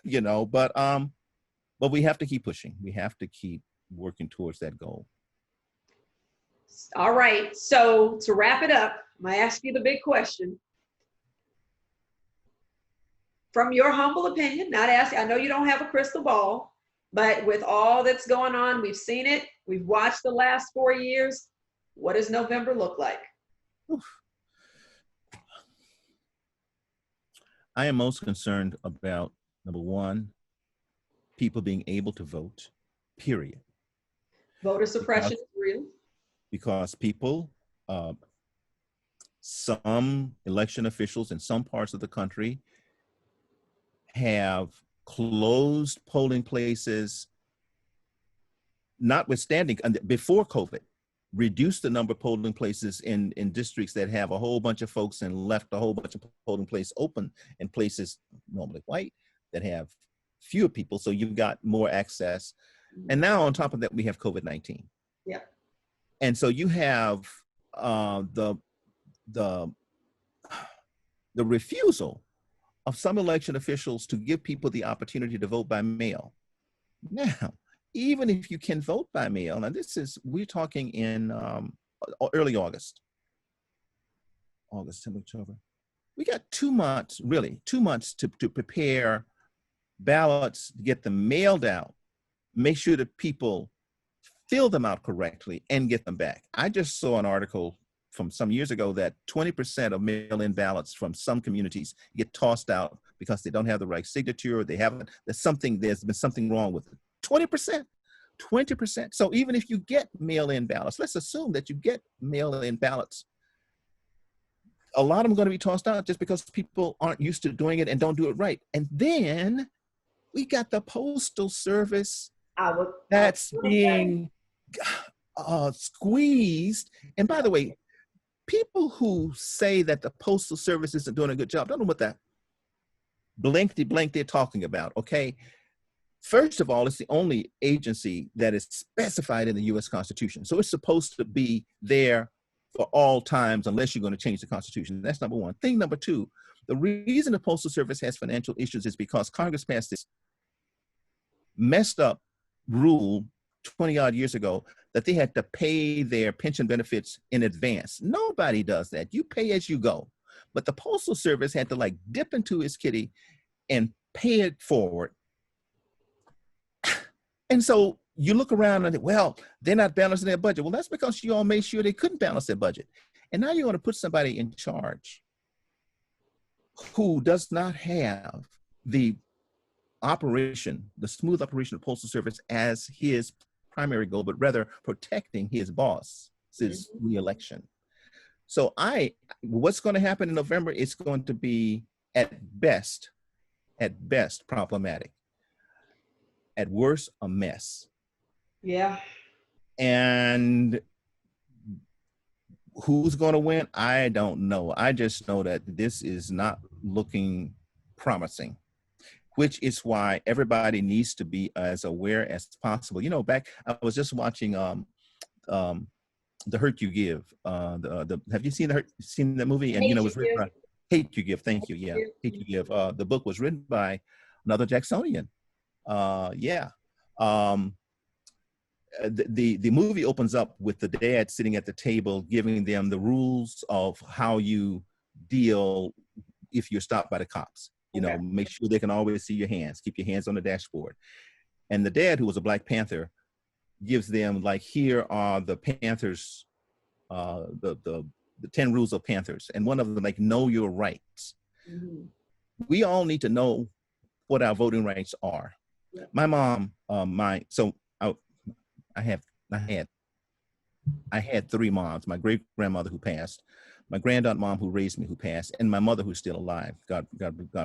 You know, but we have to keep pushing. We have to keep working towards that goal. All right. So to wrap it up, I'm going to ask you the big question. From your humble opinion, not asking, I know you don't have a crystal ball, but with all that's going on, we've seen it. We've watched the last 4 years. What does November look like? Oof. I am most concerned about, number one, people being able to vote, period. Voter suppression is real. Because people, some election officials in some parts of the country have closed polling places, notwithstanding, before COVID, reduced the number of polling places in districts that have a whole bunch of folks and left a whole bunch of polling places open in places normally white that have fewer people. So you've got more access. And now on top of that, we have COVID-19. Yeah. And so you have the refusal of some election officials to give people the opportunity to vote by mail. Now, even if you can vote by mail, and we're talking in early August, September, October. We got 2 months, really, 2 months to prepare ballots, get them mailed out, make sure that people fill them out correctly and get them back. I just saw an article from some years ago that 20% of mail-in ballots from some communities get tossed out because they don't have the right signature, or there's been something wrong with it. 20%. So even if you get mail-in ballots, let's assume that you get mail-in ballots, a lot of them are going to be tossed out just because people aren't used to doing it and don't do it right. And then we got the Postal Service that's being squeezed. And by the way, people who say that the Postal Service isn't doing a good job, don't know what that blankety blank they're talking about, okay? First of all, it's the only agency that is specified in the U.S. Constitution. So it's supposed to be there for all times unless you're going to change the Constitution. That's number one. Thing number two, the reason the Postal Service has financial issues is because Congress passed this messed up rule 20 odd years ago that they had to pay their pension benefits in advance. Nobody does that. You pay as you go. But the Postal Service had to dip into his kitty and pay it forward. And so you look around and, well, they're not balancing their budget. Well, that's because you all made sure they couldn't balance their budget. And now you're going to put somebody in charge who does not have the smooth operation of Postal Service as his primary goal, but rather protecting his boss's reelection. So what's going to happen in November? It's going to be at best problematic. At worst, a mess. Yeah. And who's going to win? I don't know. I just know that this is not looking promising. which is why everybody needs to be as aware as possible. You know, I was just watching um, The Hurt You Give. Have you seen that movie? And you know, Hate it you was written give. by Hate You Give. Thank you. Yeah, Hate You Give. The book was written by another Jacksonian. Yeah. Um, the movie opens up with the dad sitting at the table, giving them the rules of how you deal if you're stopped by the cops. You Okay. know, make sure they can always see your hands. Keep your hands on the dashboard. And the dad, who was a Black Panther, gives them like, here are the Panthers, the 10 rules of Panthers, and one of them, like, know your rights. Mhm. We all need to know what our voting rights are. Yeah. My mom, I have I had three moms: my great grandmother who passed, my granddaughter mom who raised me who passed, and my mother who's still alive. God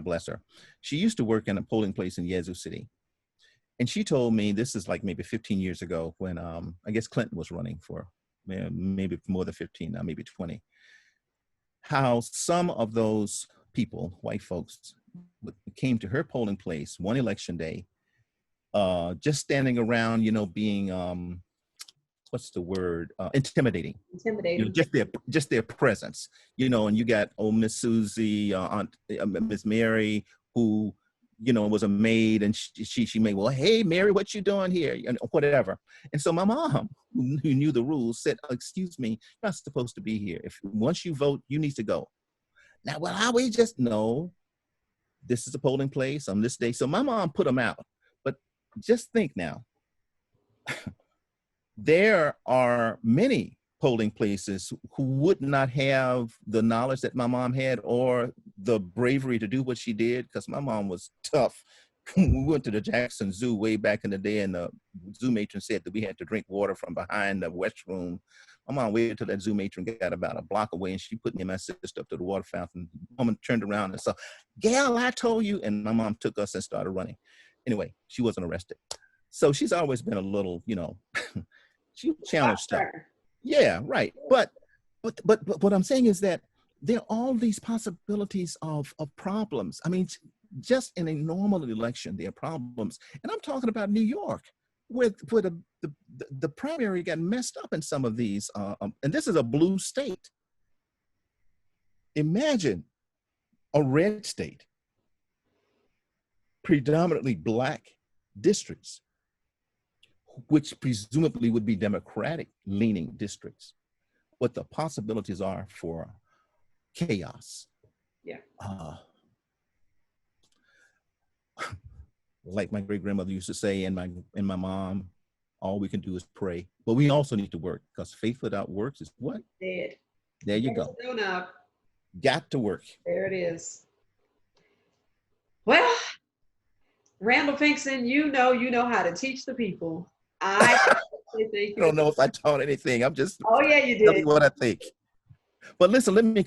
bless her. She used to work in a polling place in Yazoo City. And she told me, this is like maybe 15 years ago, when I guess Clinton was running for, maybe more than 15 now, maybe 20, how some of those people, white folks, came to her polling place one election day, just standing around, you know, being, what's the word, intimidating. You know, Intimidating. just their presence, you know. And you got Miss Susie, Aunt Miss Mary, who, you know, was a maid, and she made, well, hey Mary, what you doing here, and whatever. And so my mom, who knew the rules, said, excuse me, you're not supposed to be here. If once you vote, you need to go. Now, well, how we just know this is a polling place on this day. So my mom put them out. But just think now, there are many polling places who would not have the knowledge that my mom had, or the bravery to do what she did, because my mom was tough. We went to the Jackson Zoo way back in the day, and the zoo matron said that we had to drink water from behind the west room. My mom waited till that zoo matron got about a block away, and she put me and my sister up to the water fountain. The woman turned around and said, Gail, I told you. And my mom took us and started running. Anyway, she wasn't arrested. So she's always been a little, you know, she challenged stuff. Yeah, right. But what I'm saying is that there are all these possibilities of problems. I mean, just in a normal election, there are problems. And I'm talking about New York, where the primary got messed up in some of these. And this is a blue state. Imagine a red state, predominantly Black districts, which presumably would be Democratic leaning districts, what the possibilities are for chaos. Yeah. Like my great grandmother used to say, and my mom, all we can do is pray. But we also need to work, because faith without works is what? Dead. There you go. Still up. Got to work. There it is. Well, Randall Pinkston, you know how to teach the people. I don't know if I taught anything. I'm just yeah, you did. telling you what I think. But listen, let me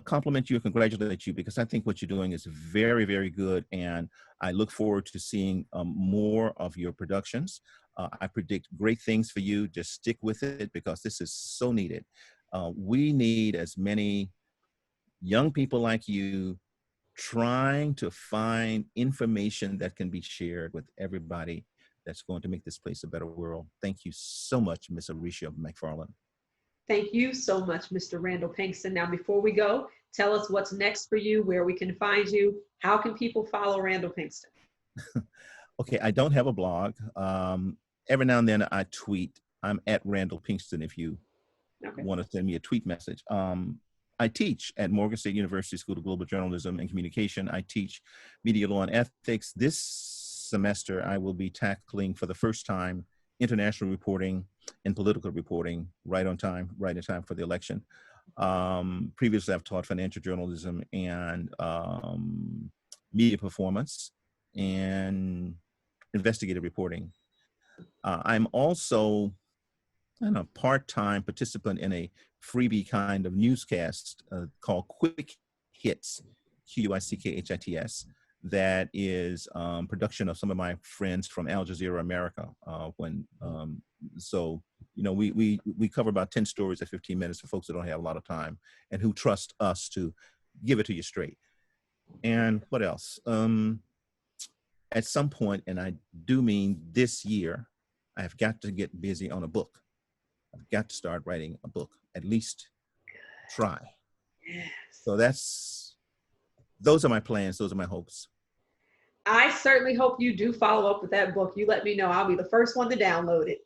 compliment you and congratulate you, because I think what you're doing is very, very good, and I look forward to seeing more of your productions. I predict great things for you. Just stick with it, because this is so needed. We need as many young people like you trying to find information that can be shared with everybody, that's going to make this place a better world. Thank you so much, Miss Areshia McFarland. Thank you so much, Mr. Randall Pinkston. Now, before we go, tell us what's next for you, where we can find you. How can people follow Randall Pinkston? Okay, I don't have a blog. Every now and then I tweet. I'm at Randall Pinkston if you want to send me a tweet message. I teach at Morgan State University School of Global Journalism and Communication. I teach media law and ethics. This semester, I will be tackling for the first time international reporting and political reporting right in time for the election. Previously, I've taught financial journalism and media performance and investigative reporting. I'm also a part-time participant in a freebie kind of newscast called Quick Hits, Quick-Hits, that is production of some of my friends from Al Jazeera America. So, you know, we cover about 10 stories at 15 minutes for folks that don't have a lot of time and who trust us to give it to you straight. And what else? at some point, and I do mean this year, I've got to get busy on a book. I've got to start writing a book, at least try. Yes. So those are my plans. Those are my hopes. I certainly hope you do follow up with that book. You let me know. I'll be the first one to download it.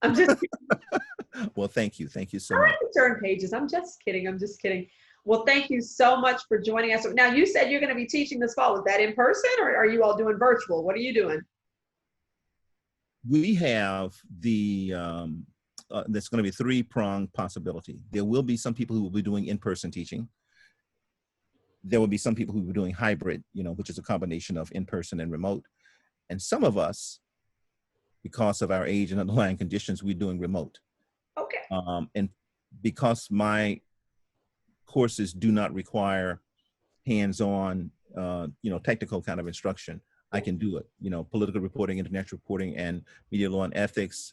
I'm just kidding. Well, thank you. Thank you so I much. like to turn pages. I'm just kidding. I'm just kidding. Well, thank you so much for joining us. Now, you said you're going to be teaching this fall. Is that in person or are you all doing virtual? What are you doing? We have there's going to be a three-pronged possibility. There will be some people who will be doing in-person teaching. There will be some people who will be doing hybrid, which is a combination of in-person and remote. And some of us, because of our age and underlying conditions, we're doing remote. Okay. And because my courses do not require hands-on, technical kind of instruction, I can do it. Political reporting, international reporting, and media law and ethics.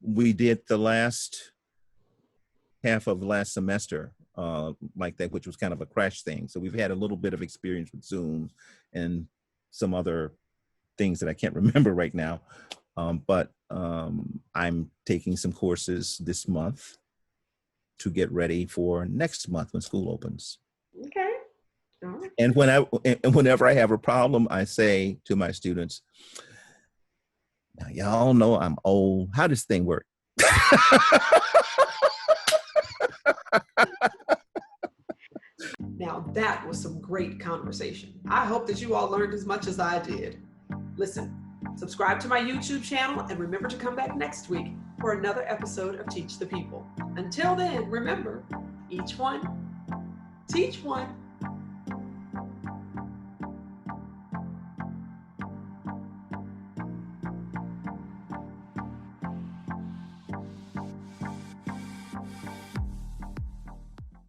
We did the last half of last semester like that, which was kind of a crash thing. So we've had a little bit of experience with Zoom and some other things that I can't remember right now. But I'm taking some courses this month to get ready for next month when school opens. Okay. All right. And whenever I have a problem, I say to my students, now y'all know I'm old. How does this thing work? Now that was some great conversation. I hope that you all learned as much as I did. Listen, subscribe to my YouTube channel and remember to come back next week for another episode of Teach the People. Until then, remember, each one, teach one.